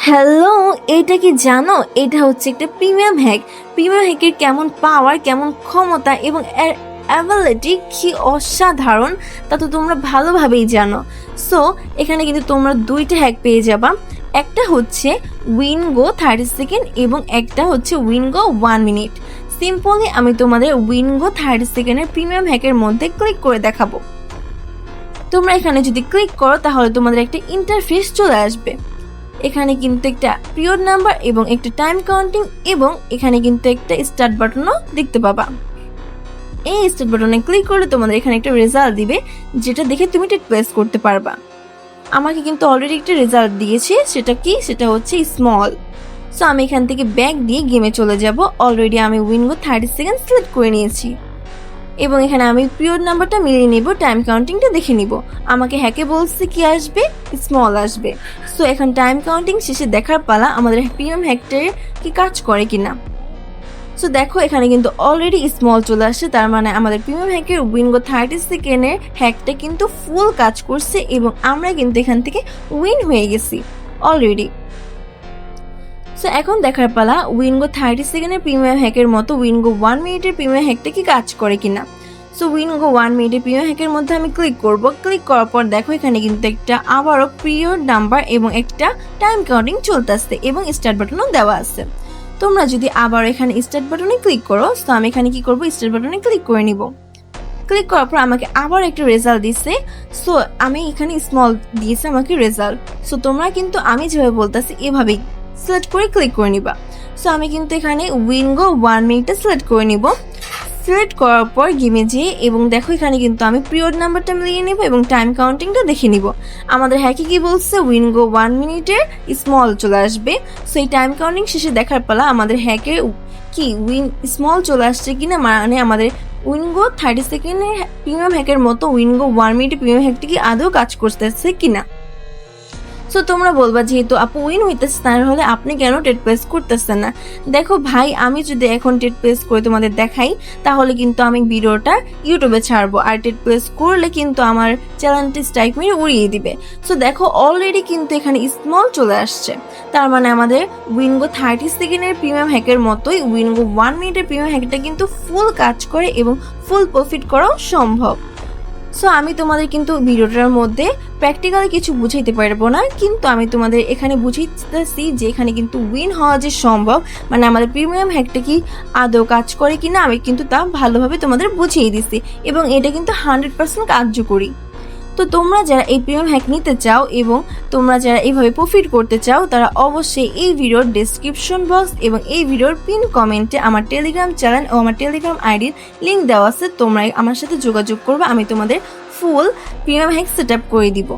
Hello, এটা কি জানো? এটা হচ্ছে একটা প্রিমিয়াম হ্যাক। প্রিমিয়াম হ্যাকের কেমন পাওয়ার, কেমন ক্ষমতা এবং এর অ্যাবিলিটি কি অসাধারণ তা তো তোমরা ভালোভাবেই জানো। সো এখানে কিন্তু তোমরা দুইটা হ্যাক পেয়ে যাবা। একটা হচ্ছে উইনগো 30 সেকেন্ড এবং একটা হচ্ছে উইনগো 1 মিনিট। সিম্পলি আমি তোমাদের উইনগো 30 সেকেন্ডের প্রিমিয়াম হ্যাকের মধ্যে ক্লিক করে দেখাবো। তোমরা এখানে যদি ক্লিক করো তাহলে তোমাদের একটা ইন্টারফেস চলে আসবে। এখানে কিন্তু একটা পিরিয়ড নাম্বার এবং একটা টাইম কাউন্টিং এবং এখানে কিন্তু একটা স্টার্ট বাটনও দেখতে পাবা। এই স্টার্ট বাটনে ক্লিক করলে তোমাদের এখানে একটা রেজাল্ট দিবে, যেটা দেখে তুমি টেট প্লেস করতে পারবা। আমাকে কিন্তু অলরেডি একটা রেজাল্ট দিয়েছে, সেটা হচ্ছে স্মল। সো আমি এখান থেকে ব্যাক দিয়ে গেমে চলে যাব। অলরেডি আমি উইনগো 30 সেকেন্ড সিলেক্ট করে নিয়েছি এবং এখানে আমি পিরিয়ড নাম্বারটা মিলিয়ে নিব, টাইম কাউন্টিংটা দেখে নিব। আমাকে হ্যাকে বলছে কি আসবে, স্মল আসবে। সো এখন টাইম কাউন্টিং শেষে দেখার পালা আমাদের প্রিমিয়াম হ্যাকটার কি কাজ করে কিনা। সো দেখো এখানে কিন্তু অলরেডি স্মল চলে আসছে, তার মানে আমাদের প্রিমিয়াম হ্যাকের উইনগো 30 সেকেন্ডের হ্যাকটা কিন্তু ফুল কাজ করছে এবং আমরা কিন্তু এখান থেকে উইন হয়ে গেছি অলরেডি। সো এখন দেখার পালা উইনগো 30 সেকেন্ডের প্রিমিয়াম হ্যাকের মতো উইনগো 1 মিনিটের প্রিমিয়াম হ্যাকটা কি কাজ করে কিনা। সো উইনগো 1 মিনিটের প্রিমিয়াম হ্যাকের মধ্যে আমি ক্লিক করব। ক্লিক করার পর দেখো এখানে কিন্তু একটা আবারও পিরিয়ড নাম্বার এবং একটা টাইম কাউন্টিং চলতেছে এবং স্টার্ট বাটনও দেওয়া আছে। তোমরা যদি আবার এখানে স্টার্ট বাটনে ক্লিক করো, তো আমি এখানে কি করব, স্টার্ট বাটনে ক্লিক করে নিব। ক্লিক করার পর আমাকে আবার একটা রেজাল্ট দিচ্ছে। সো আমি এখানে স্মল দিয়েছে আমাকে রেজাল্ট। সো তোমরা কিন্তু আমি যেভাবে বলতেছি এভাবেই সিলেক্ট করে ক্লিক করে নিবা। সো আমি কিন্তু এখানে উইনগো 1 মিনিটে সিলেক্ট করে নিব। সিলেক্ট করার পর গেমে যেয়ে এবং দেখো এখানে কিন্তু আমি পিরিয়ড নাম্বারটা মিলিয়ে নেব এবং টাইম কাউন্টিংটা দেখে নিব। আমাদের হ্যাকে কি বলছে, উইনগো 1 মিনিটের স্মল চলে আসবে। সো এই টাইম কাউন্টিং শেষে দেখার পালা আমাদের হ্যাকে কি স্মল চলে আসছে কিনা, মানে আমাদের উইনগো 30 সেকেন্ডের প্রিমিয়াম হ্যাকের মতো উইনগো 1 মিনিটের প্রিমিয়াম হ্যাকটি কি আদৌ কাজ করতেছে কিনা। সো তোমরা বলবা যেহেতু আপু উইন হইতেছে তাহলে আপনি কেন টেট প্লেস করতেছেন না। দেখো ভাই, আমি যদি এখন টেট প্লেস করে তোমাদের দেখাই তাহলে কিন্তু আমি ভিডিওটা ইউটিউবে ছাড়বো, আর টেট প্লেস করলে কিন্তু আমার চ্যানেলটি স্ট্রাইক মেরে উড়িয়ে দিবে। সো দেখো অলরেডি কিন্তু এখানে স্মল চলে আসছে, তার মানে আমাদের উইনগো 30 সেকেন্ডের প্রিমিয়াম হ্যাকের মতোই উইনগো 1 মিনিটের প্রিমিয়াম হ্যাকটা কিন্তু ফুল কাজ করে এবং ফুল প্রফিট করাও সম্ভব। সো আমি তোমাদের কিন্তু ভিডিওটার মধ্যে প্র্যাকটিক্যালি কিছু বুঝাইতে পারবো না, কিন্তু আমি তোমাদের এখানে বুঝাইতেছি যে এখানে কিন্তু উইন হওয়া যে সম্ভব, মানে আমাদের প্রিমিয়াম হ্যাকটা কি আদৌ কাজ করে কিনা আমি কিন্তু তা ভালোভাবে তোমাদের বুঝিয়ে দিচ্ছি এবং এটা কিন্তু 100% কার্যকরী। তো তোমরা যারা এই প্রিমিয়াম হ্যাক নিতে চাও এবং তোমরা যারা এইভাবে প্রফিট করতে চাও তারা অবশ্যই এই ভিডিওর ডেসক্রিপশন বক্স এবং এই ভিডিওর পিন কমেন্টে আমার টেলিগ্রাম চ্যানেল ও আমার টেলিগ্রাম আইডির লিঙ্ক দেওয়া আছে। তোমরা আমার সাথে যোগাযোগ করবে, আমি তোমাদের ফুল প্রিমিয়াম হ্যাক সেট আপ করে দিব।